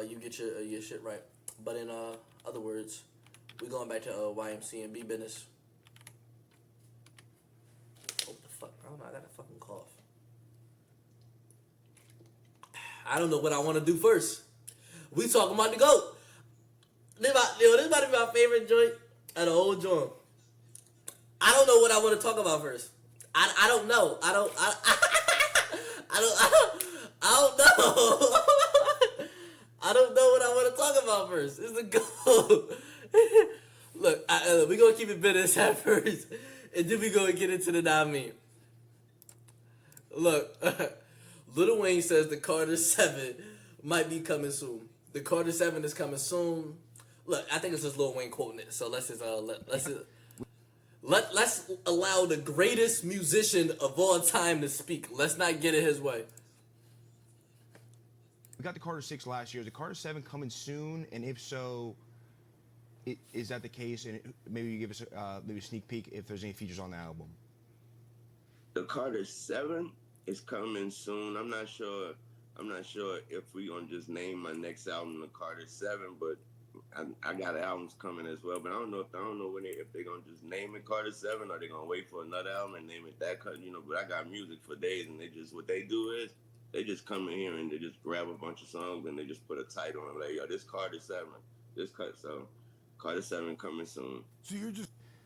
you get your shit right. But in other words, we going back to YMC and B business. What the fuck? I don't know. I got a fucking cough. I don't know what I want to do first. We talking about the GOAT. This about to be my favorite joint of the whole joint. I don't know what I want to talk about first. I don't know. I don't know. I don't know what I want to talk about first. It's the GOAT. Look, we gonna keep it business at first, and then we gonna get into the non-meme. Look, Lil Wayne says the Carter 7 might be coming soon. The Carter 7 is coming soon. Look, I think it's just Lil Wayne quoting it. So let's allow the greatest musician of all time to speak. Let's not get in his way. We got the Carter 6 last year. Is the Carter 7 coming soon? And if so, is that the case? And maybe you give us maybe a sneak peek if there's any features on the album. The Carter 7 is coming soon. I'm not sure if we're gonna just name my next album the Carter 7, but I got albums coming as well. But I don't know if they're gonna just name it Carter 7 or they're gonna wait for another album and name it that. But I got music for days, and what they do is they just come in here and they just grab a bunch of songs and they just put a title on it, like, yo, this Carter 7, so Carter 7 coming soon. So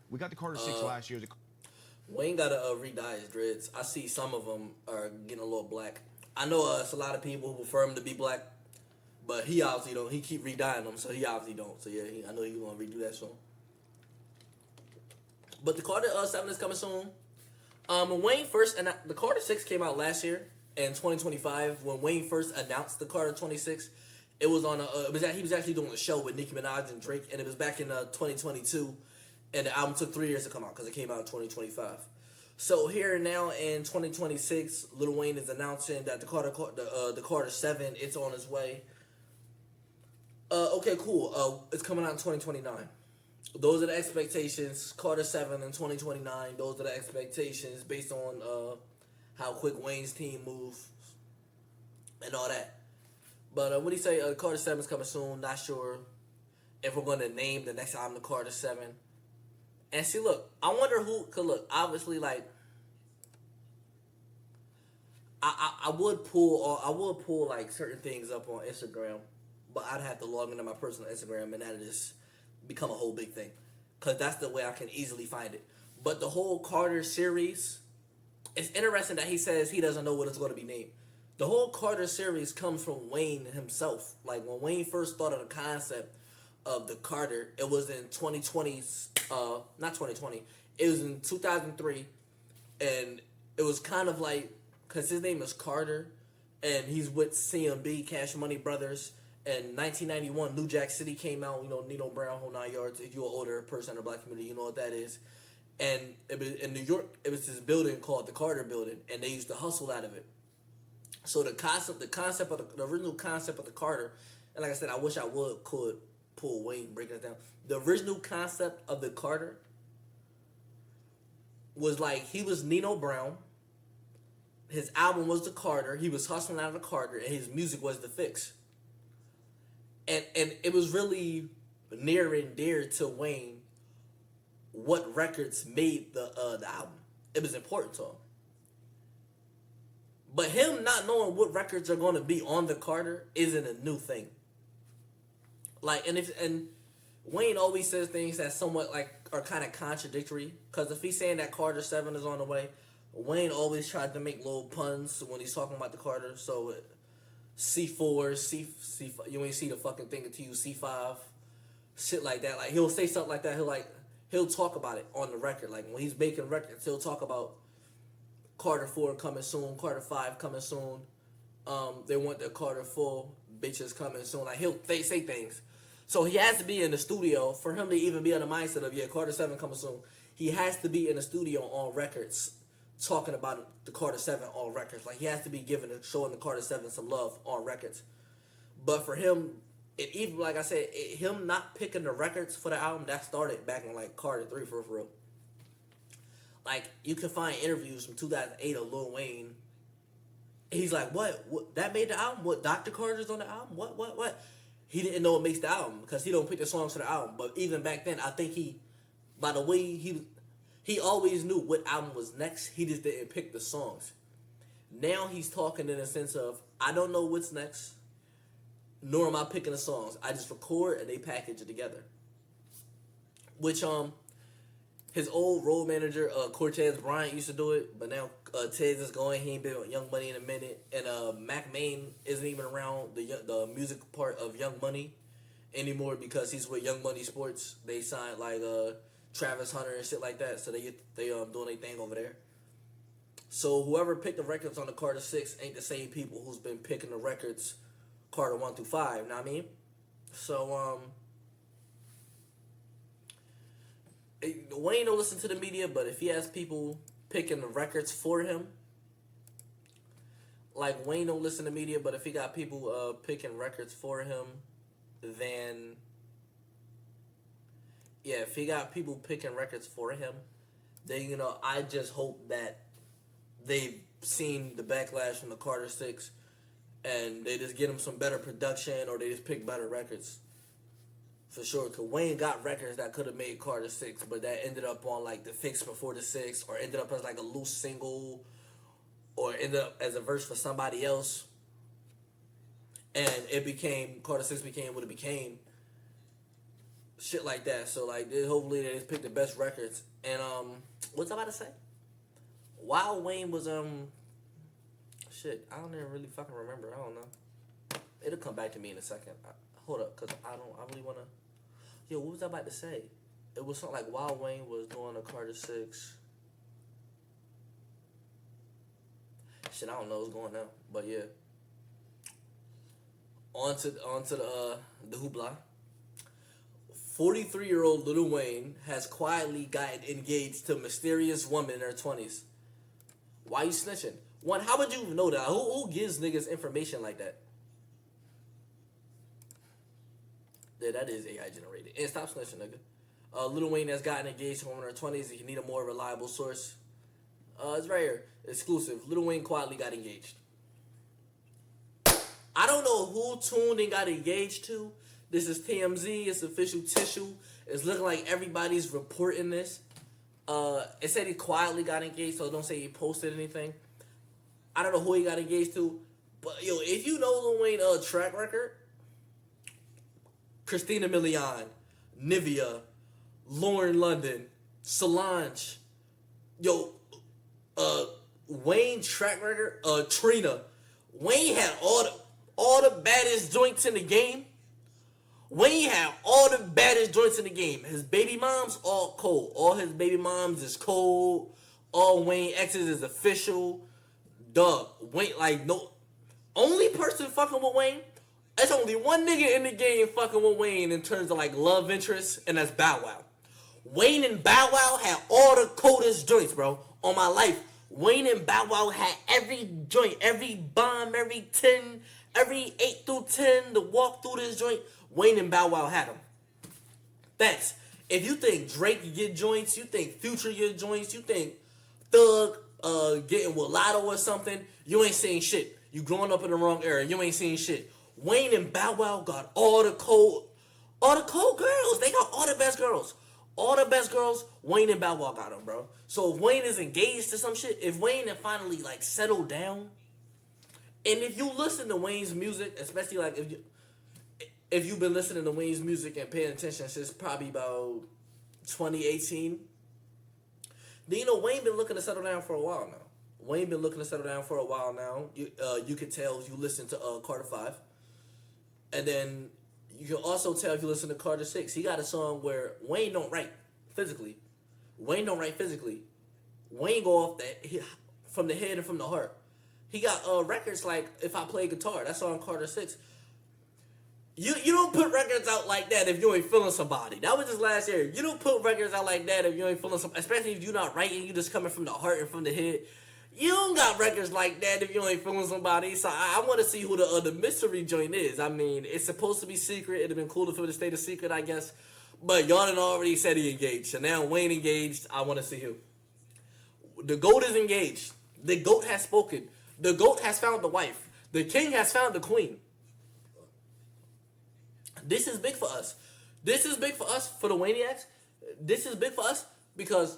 we got the Carter 6 last year. Wayne gotta re-dye his dreads. I see some of them are getting a little black. I know it's a lot of people who prefer him to be black, but he obviously don't. He keep re-dyeing them, so he obviously don't. So yeah, I know he's gonna redo that soon. But the Carter 7 is coming soon. When Wayne first and the Carter 6 came out last year in 2025. When Wayne first announced the Carter 26, it was on he was actually doing a show with Nicki Minaj and Drake, and it was back in 2022. And the album took 3 years to come out because it came out in 2025. So here now in 2026, Lil Wayne is announcing that the Carter 7, it's on its way. Okay, cool. It's coming out in 2029. Those are the expectations. Carter 7 in 2029. Those are the expectations based on how quick Wayne's team moves and all that. But what do you say? Carter 7 is coming soon. Not sure if we're going to name the next album the Carter 7. And see, look, I wonder who could look. Obviously, like, I would pull like certain things up on Instagram, but I'd have to log into my personal Instagram, and that'd just become a whole big thing, cause that's the way I can easily find it. But the whole Carter series, it's interesting that he says he doesn't know what it's going to be named. The whole Carter series comes from Wayne himself. Like when Wayne first thought of the concept of the Carter, it was in 2020, not 2020, it was in 2003, and it was kind of like, because his name is Carter, and he's with CMB, Cash Money Brothers, and 1991, New Jack City came out, Nino Brown, whole 9 yards. If you're an older person in the black community, you know what that is. And it was, in New York, it was this building called the Carter Building, and they used to hustle out of it. So the original concept of the Carter, and like I said, I wish I could pull Wayne, break it down. The original concept of the Carter was like, he was Nino Brown, his album was the Carter, he was hustling out of the Carter, and his music was the Fix. And it was really near and dear to Wayne what records made the album. It was important to him. But him not knowing what records are going to be on the Carter isn't a new thing. Like, and Wayne always says things that somewhat like are kind of contradictory. Because if he's saying that Carter 7 is on the way, Wayne always tried to make little puns when he's talking about the Carter. So C4, C5, you ain't see the fucking thing until you C5, shit like that. Like he'll say something like that. He'll talk about it on the record. Like when he's making records, he'll talk about Carter 4 coming soon, Carter 5 coming soon. They want the Carter 4 bitches coming soon. Like he'll say things. So he has to be in the studio for him to even be in the mindset of Carter 7 coming soon. He has to be in the studio on records, talking about the Carter 7 on records. Like he has to be showing the Carter 7 some love on records. But for him, it even like I said, him not picking the records for the album, that started back in like Carter 3 for real. Like you can find interviews from 2008 of Lil Wayne. He's like, what? That made the album? What? Dr. Carter's on the album? What? he didn't know what makes the album because he don't pick the songs for the album. But even back then, I think by the way he always knew what album was next. He just didn't pick the songs. Now he's talking in a sense of, I don't know what's next, nor am I picking the songs. I just record and they package it together. Which his old road manager Cortez Bryant used to do it, but now Tez is going. He ain't been with Young Money in a minute, and Mac Main isn't even around the music part of Young Money anymore because he's with Young Money Sports. They signed like Travis Hunter and shit like that, so they doing their thing over there. So whoever picked the records on the Carter 6 ain't the same people who's been picking the records Carter 1 through 5. Know what I mean? So Wayne don't listen to the media, but if he has people picking the records for him, like Wayne don't listen to media, but if he got people picking records for him, then yeah, if he got people picking records for him, then I just hope that they've seen the backlash from the Carter 6 and they just get him some better production or they just pick better records. For sure, because Wayne got records that could have made Carter 6, but that ended up on like the Fix Before the 6, or ended up as like a loose single, or ended up as a verse for somebody else. And Carter 6 became what it became. Shit like that. So like, hopefully they just pick the best records. And what's I about to say? While Wayne was shit, I don't even really fucking remember. I don't know. It'll come back to me in a second. Hold up, cause I really wanna. Yo, what was I about to say? It was something like while Wayne was doing the Carter 6. Shit, I don't know what's going on, but yeah. On to the hoopla. 43-year-old Lil Wayne has quietly gotten engaged to a mysterious woman in her 20s. Why you snitching? One, how would you know that? Who gives niggas information like that? Yeah, that is AI generated. And stop snitching, nigga. Lil Wayne has gotten engaged to a woman in her 20s. If you need a more reliable source, it's right here. Exclusive. Lil Wayne quietly got engaged. I don't know who tuned and got engaged to. This is TMZ. It's official tissue. It's looking like everybody's reporting this. It said he quietly got engaged, so don't say he posted anything. I don't know who he got engaged to. But, yo, if you know Lil Wayne's track record, Christina Milian, Nivea, Lauren London, Solange, yo, Wayne track record, Trina. Wayne had all the baddest joints in the game. Wayne had all the baddest joints in the game. His baby moms, all cold. All his baby moms is cold. All Wayne exes is official. Dog, Wayne, like, no. Only person fucking with Wayne, there's only one nigga in the game fucking with Wayne in terms of, like, love interest, and that's Bow Wow. Wayne and Bow Wow had all the coldest joints, bro. On my life, Wayne and Bow Wow had every joint, every bomb, every 10, every 8 through 10 to walk through this joint. Wayne and Bow Wow had them. Thanks. If you think Drake get joints, you think Future get joints, you think Thug getting with Lotto or something, you ain't seen shit. You growing up in the wrong era. You ain't seen shit. Wayne and Bow Wow got all the cold girls. They got all the best girls. All the best girls, Wayne and Bow Wow got them, bro. So if Wayne is engaged to some shit, if Wayne had finally, like, settled down, and if you listen to Wayne's music, especially, like, if you've been listening to Wayne's music and paying attention since probably about 2018, then, Wayne been looking to settle down for a while now. Wayne been looking to settle down for a while now. You can tell if you listen to Carter 5. And then you can also tell if you listen to Carter 6. He got a song where Wayne don't write physically. Wayne go off from the head and from the heart. He got records like If I Play Guitar. That's on Carter 6. You don't put records out like that if you ain't feeling somebody. That was just last year. You don't put records out like that if you ain't feeling somebody. Especially if you're not writing, you just coming from the heart and from the head. You don't got records like that if you ain't feeling somebody. So I want to see who the mystery joint is. I mean, it's supposed to be secret. It'd have been cool if it would have stayed a secret, I guess. But y'all done already said he engaged. So now Wayne engaged. I want to see who. The GOAT is engaged. The GOAT has spoken. The GOAT has found the wife. The king has found the queen. This is big for us. This is big for us, for the Wayniacs. This is big for us because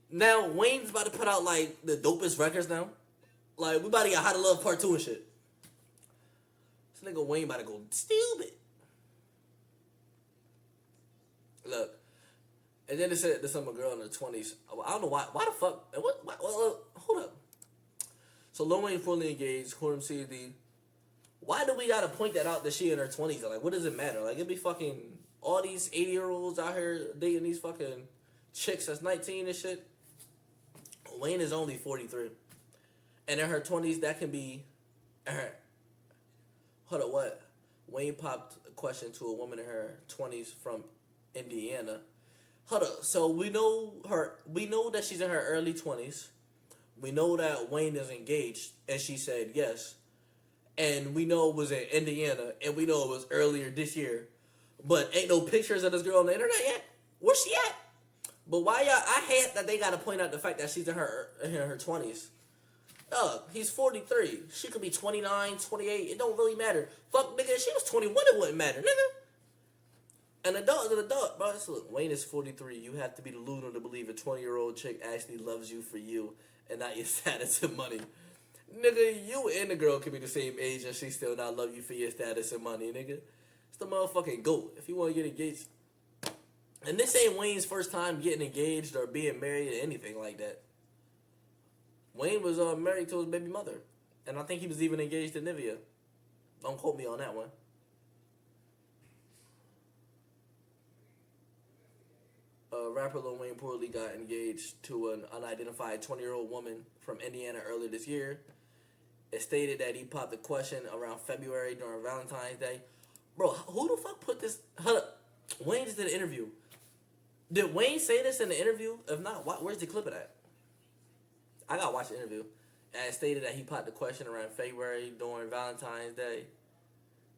now Wayne's about to put out like the dopest records now. Like we about to get How to Love Part 2 and shit. This nigga Wayne about to go stupid. Look. And then they said there's some girl in her 20s. I don't know why. Why the fuck? Hold up. So Lil Wayne fully engaged. Quorum CD. Why do we gotta point that out that she in her 20s? Like, what does it matter? Like, it be fucking all these 80-year-olds out here dating these fucking chicks that's 19 and shit. Wayne is only 43. And in her 20s, that can be... Hold up, what? Wayne popped a question to a woman in her 20s from Indiana. Hold up, so we know that she's in her early 20s. We know that Wayne is engaged, and she said yes. And we know it was in Indiana, and we know it was earlier this year. But ain't no pictures of this girl on the internet yet. Where's she at? But why y'all? I hate that they gotta point out the fact that she's in her 20s. He's 43. She could be 29, 28. It don't really matter. Fuck, nigga, if she was 21, it wouldn't matter, nigga. An adult is an adult, bro. Look, Wayne is 43. You have to be delusional to believe a 20-year-old chick actually loves you for you and not your status and money. Nigga, you and the girl can be the same age and she still not love you for your status and money, nigga. It's the motherfucking GOAT. If you want to get engaged. And this ain't Wayne's first time getting engaged or being married or anything like that. Wayne was married to his baby mother. And I think he was even engaged to Nivea. Don't quote me on that one. Rapper Lil Wayne poorly got engaged to an unidentified 20-year-old woman from Indiana earlier this year. It stated that he popped the question around February during Valentine's Day. Bro, who the fuck put this? Hold up. Wayne just did an interview. Did Wayne say this in the interview? If not, where's the clip of that? I gotta watch the interview. And it stated that he popped the question around February during Valentine's Day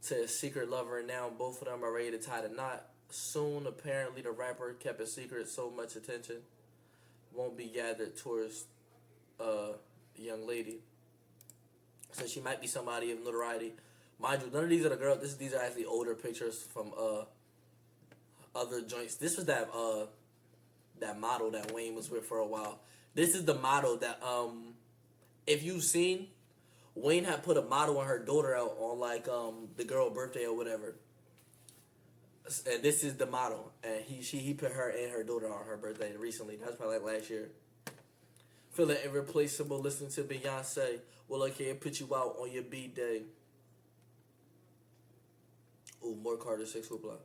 to his secret lover, and now both of them are ready to tie the knot. Soon, apparently, the rapper kept a secret so much attention won't be gathered towards the young lady. So she might be somebody of notoriety. Mind you, none of these are the girls. These are actually older pictures from other joints. This was that model that Wayne was with for a while. This is the model that if you've seen, Wayne had put a model and her daughter out on like the girl birthday or whatever. And this is the model, and he put her and her daughter on her birthday recently. That was probably like last year. Feeling irreplaceable, listening to Beyonce. Well, I can't put you out on your B-day. Ooh, more Carter 6 hoopla.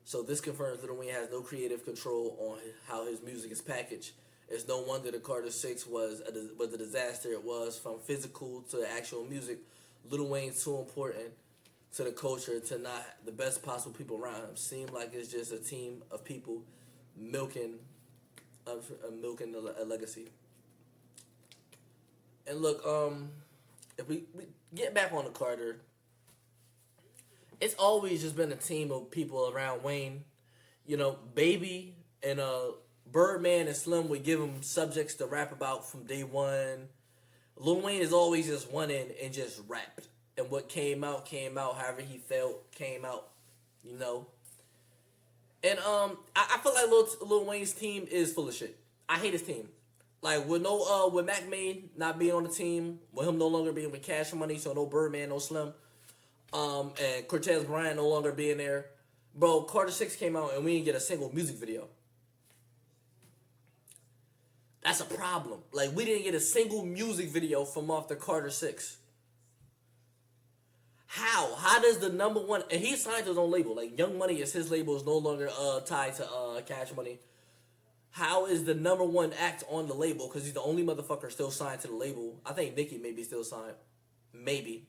So this confirms Lil Wayne has no creative control on how his music is packaged. It's no wonder the Carter 6 was a disaster it was, from physical to actual music. Lil Wayne's too important to the culture to not the best possible people around him. Seem like it's just a team of people milking a legacy. And look, if we get back on the Carter, it's always just been a team of people around Wayne. You know, Baby and Birdman and Slim would give him subjects to rap about from day one. Lil Wayne is always just went in and just rapped. And what came out, however he felt, came out, you know. And I feel like Lil Wayne's team is full of shit. I hate his team. Like, with Mac Main not being on the team, with him no longer being with Cash Money, so no Birdman, no Slim, and Cortez Bryant no longer being there. Bro, Carter 6 came out and we didn't get a single music video. That's a problem. Like, we didn't get a single music video from off the Carter 6. How? How does the number one... And he signed to his own label. Like, Young Money is his label. Is no longer tied to Cash Money. How is the number one act on the label? Because he's the only motherfucker still signed to the label. I think Nicki may be still signed. Maybe.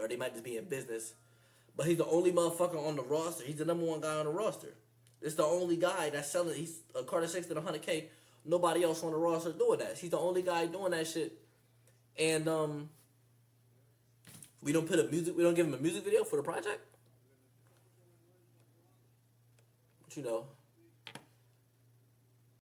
Or they might just be in business. But he's the only motherfucker on the roster. He's the number one guy on the roster. It's the only guy that's selling... He's Carter 6 at 100K. Nobody else on the roster doing that. He's the only guy doing that shit. And, we don't give him a music video for the project? But you know,